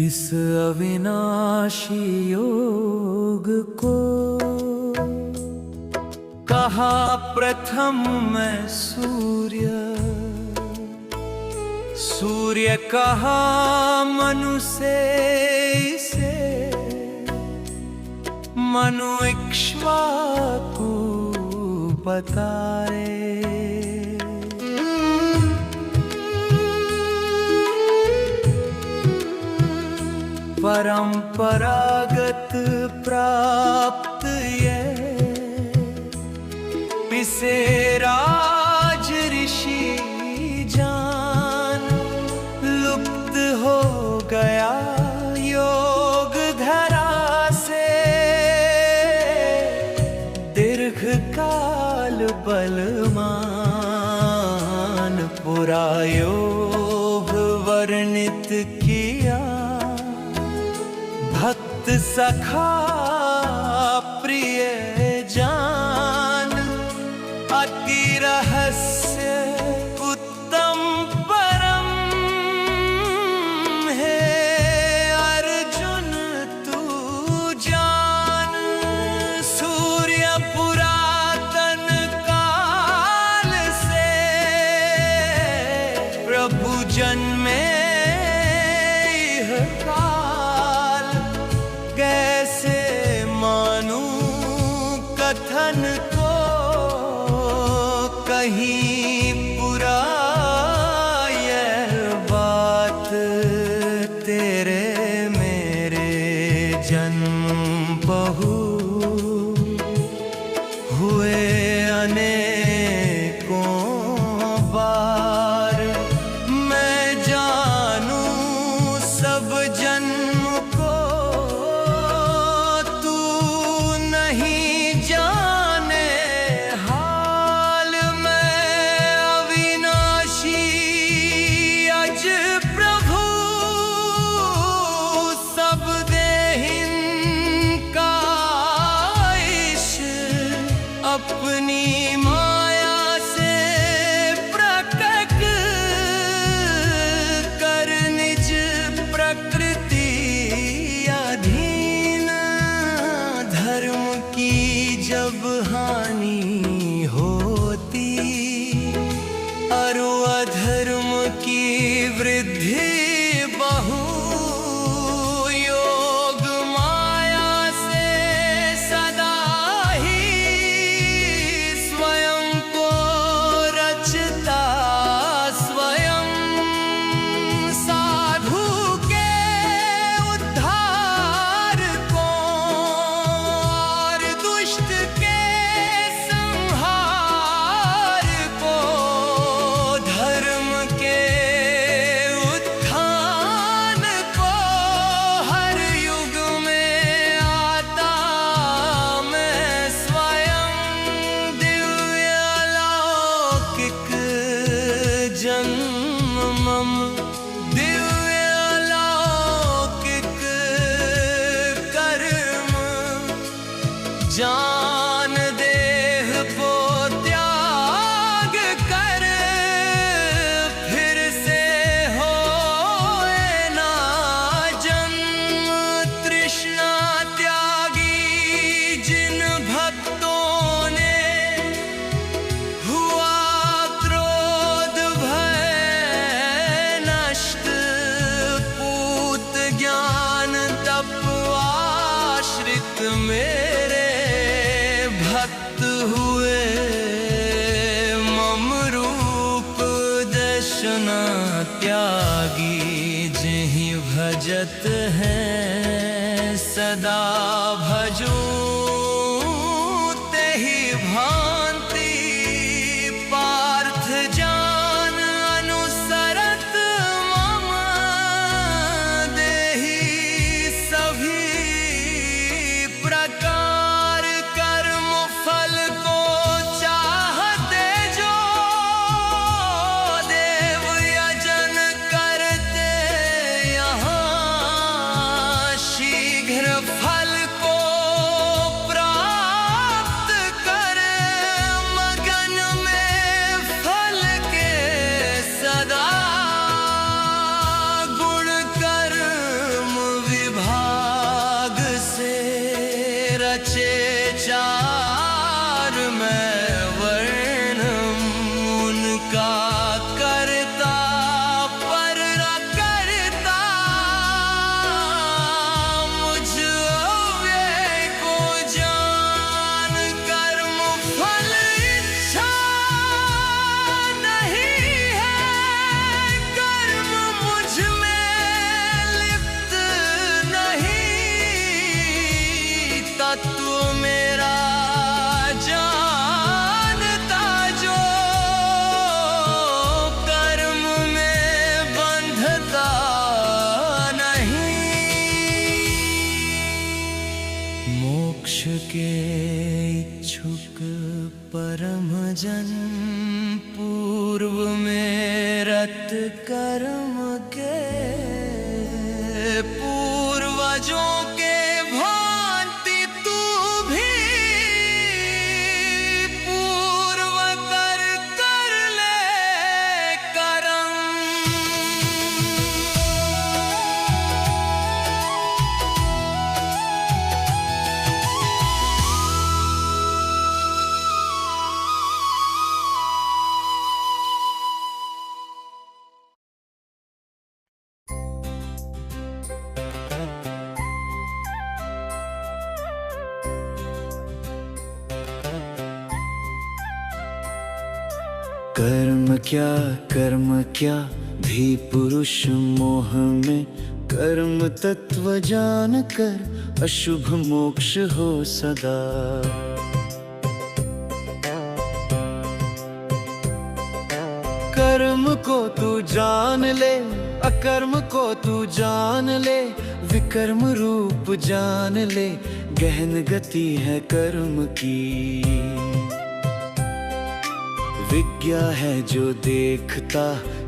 इस अविनाशी योग को कहा प्रथम मैं सूर्य, सूर्य कहा मनु से इसे, मनु इक्ष्वाकु बताए। परंपरागत प्राप्त ये इसे राज ऋषि जान, लुप्त हो गया योग धरा से, दीर्घ काल बलवान पुरा योग वर्णित किया, भक्त सखा प्रिय जान, अति रहस्य उत्तम परम है अर्जुन तू जान। सूर्य पुरातन काल से प्रभु जन्मे यह काल, कैसे मानूं कथन को, कहीं पुरा यह बात तेरे मेरे जन्म बहु हुए अनेकों बार। मैं जानूं सब जन्म को, तू नहीं जाने हाल। मैं अविनाशी अज प्रभु, सब देहिन का ईश, अपनी माया से प्रकट कर निज प्रकृति अधीन। धर्म की जब हानि होती और अधर्म की वृद्धि बहु, योग माया से सदा ही स्वयं को रचता स्वयं। साधु के उद्धार को और दुष्ट के संहार को, धर्म के उत्थान को, हर युग में आता मैं स्वयं। दिव्य अलौकिक जन्म मम, दिव्य अलौकिक कर्म, जान देह को त्याग कर, फिर से होए ना जन्म। तृष्णा त्यागी जिन भक्तों ने, हुआ क्रोध भय नष्ट, पूत ज्ञान तप आश्रित मेरे भक्त हुए। मम रूप दर्शना त्यागी, जिहि भजत हैं सदा भजूं, तेहि भांति पार्थ जान अनुसरत मम। देहि सभी प्रकार कर्म फल को चाहते जो, देव यजन करते यहाँ शीघ्र फल को इच्छुक परम जन पूर्व में रत कर्म के पूर्वजों के भांति तू भी पूर्व कर कर ले करम। कर्म क्या भी पुरुष मोह में, कर्म तत्व जान कर अशुभ मोक्ष हो सदा। कर्म को तू जान ले, अकर्म को तू जान ले, विकर्म रूप जान ले, गहन गति है कर्म की। विज्ञा है जो देखता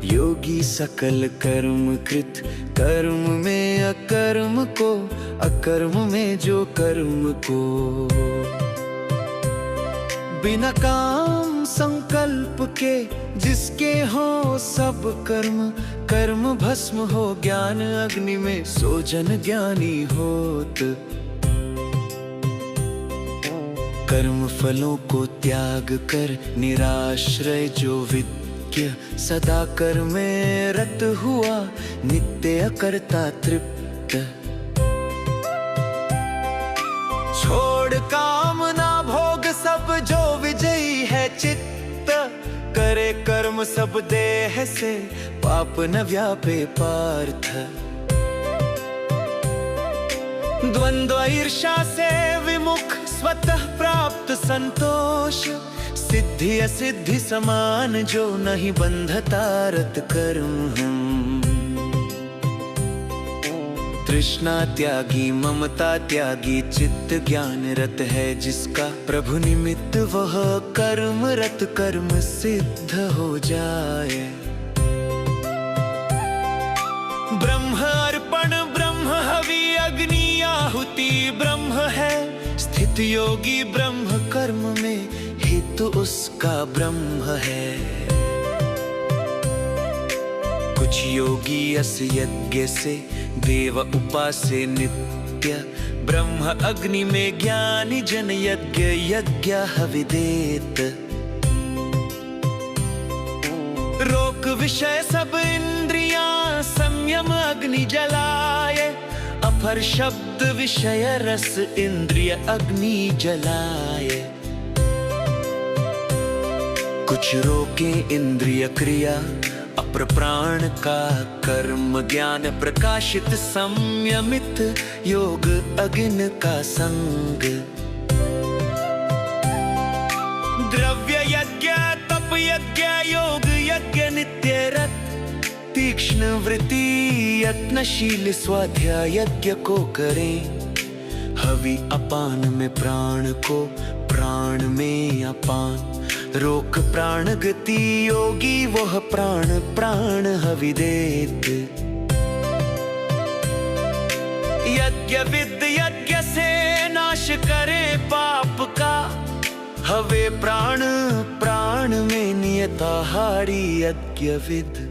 योगी सकल कर्म कृत, कर्म में अकर्म को, अकर्म में जो कर्म को। बिना काम संकल्प के जिसके हो सब कर्म, कर्म भस्म हो ज्ञान अग्नि में सो जन ज्ञानी होत। कर्म फलों को त्याग कर निराश्रय जो विज्ञ, सदा कर्म में रत हुआ नित्य करता तृप्त। छोड़ कामना भोग सब जो विजयी है चित्त, करे कर्म सब देह से पाप न व्यापे पार्थ। द्वंद्व ईर्षा से विमुख स्वतः प्राप्त संतोष, सिद्धि असिद्धि समान जो नहीं बंधता रत कर्म हम। तृष्णा त्यागी ममता त्यागी चित्त ज्ञान रत है जिसका, प्रभु निमित्त वह कर्म रत कर्म सिद्ध हो जाए। ब्रह्म अर्पण ब्रह्म हवि अग्नि आहुति ब्रह्म है, स्थित योगी ब्रह्म कर्म में हित उसका ब्रह्म है। कुछ योगी अस यज्ञ से देव उपासे नित्य, ब्रह्म अग्नि में ज्ञानी जन यज्ञ यज्ञ हविदेत। रोक विषय सब इंद्रियां संयम अग्नि जलाए, अपर शब्द विषय रस इंद्रिय अग्नि जलाए। कुछ रोके इंद्रिय क्रिया अपर प्राण का कर्म, ज्ञान प्रकाशित संयमित योग अग्नि का संग। द्रव्य यज्ञ तप यज्ञ योग यज्ञ नित्य रत, तीक्ष्ण वृत्ति यत्नशील स्वाध्याय यज्ञ को करें। हवि अपान में प्राण को, प्राण में अपान, रोक प्राण गति योगी वह प्राण प्राण हवि देत। यज्ञ विद यज्ञ से नाश करे पाप का, हवे प्राण प्राण में नियताहारी यज्ञ विद।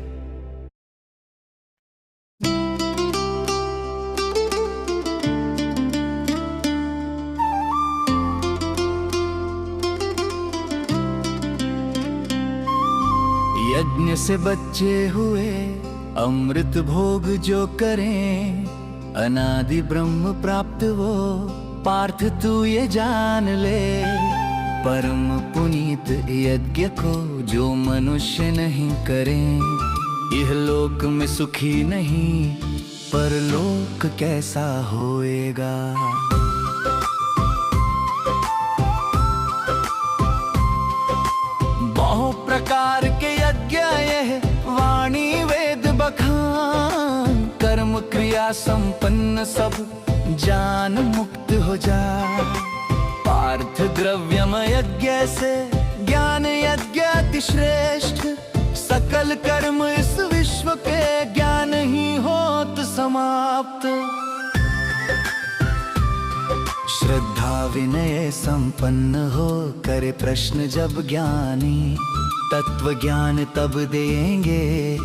यज्ञ से बच्चे हुए अमृत भोग जो करें, अनादि ब्रह्म प्राप्त वो पार्थ तू ये जान ले। परम पुनीत यज्ञ को जो मनुष्य नहीं करें, यह लोक में सुखी नहीं परलोक कैसा होएगा। बहु प्रकार के यज्ञ यह वाणी वेद बखान, कर्म क्रिया संपन्न सब जान मुक्त हो जा। पार्थ द्रव्यम यज्ञ से ज्ञान यज्ञ अति श्रेष्ठ। सकल कर्म इस विश्व के ज्ञान ही होत समाप्त। श्रद्धा विनय संपन्न हो करे प्रश्न जब ज्ञानी, तत्व ज्ञान तब देंगे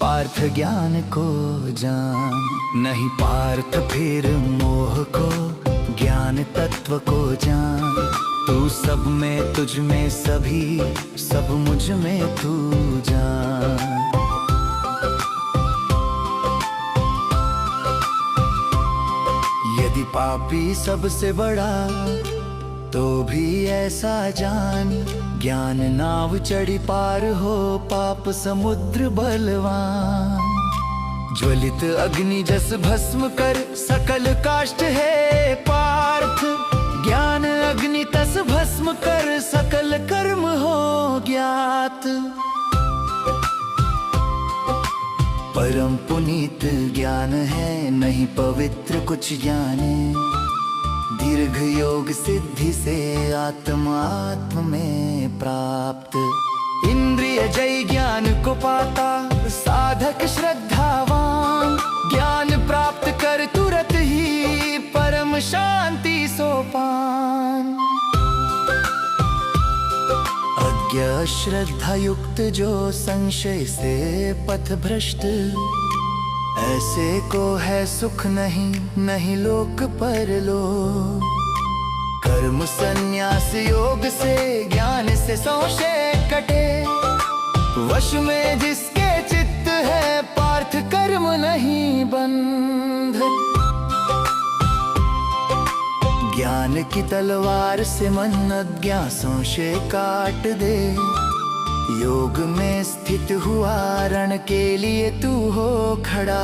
पार्थ ज्ञान को जान। नहीं पार्थ फिर मोह को, ज्ञान तत्व को जान। तू सब में तुझ में सभी, सब मुझ में तू जान। यदि पापी सबसे बड़ा तो भी ऐसा जान, ज्ञान नाव चढ़ी पार हो पाप समुद्र बलवान। ज्वलित अग्नि जस भस्म कर सकल काष्ठ है पार्थ। ज्ञान अग्नि तस भस्म कर सकल कर्म हो ज्ञात। परम पुनीत ज्ञान है नहीं पवित्र कुछ ज्ञाने। दीर्घ योग सिद्धि से आत्म में प्राप्त। इंद्रिय जय ज्ञान को पाता साधक श्रद्धावान। ज्ञान प्राप्त कर तुरत ही परम शांति सोपान। अज्ञ श्रद्धा युक्त जो संशय से पथ भ्रष्ट, ऐसे को है सुख नहीं, नहीं लोक परलोक। कर्म संन्यास योग से ज्ञान से संशय कटे। वश में जिसके चित्त है पार्थ कर्म नहीं बंध। ज्ञान की तलवार से मन अज्ञा संशय काट दे। योग में स्थित हुआ रण के लिए तू हो खड़ा।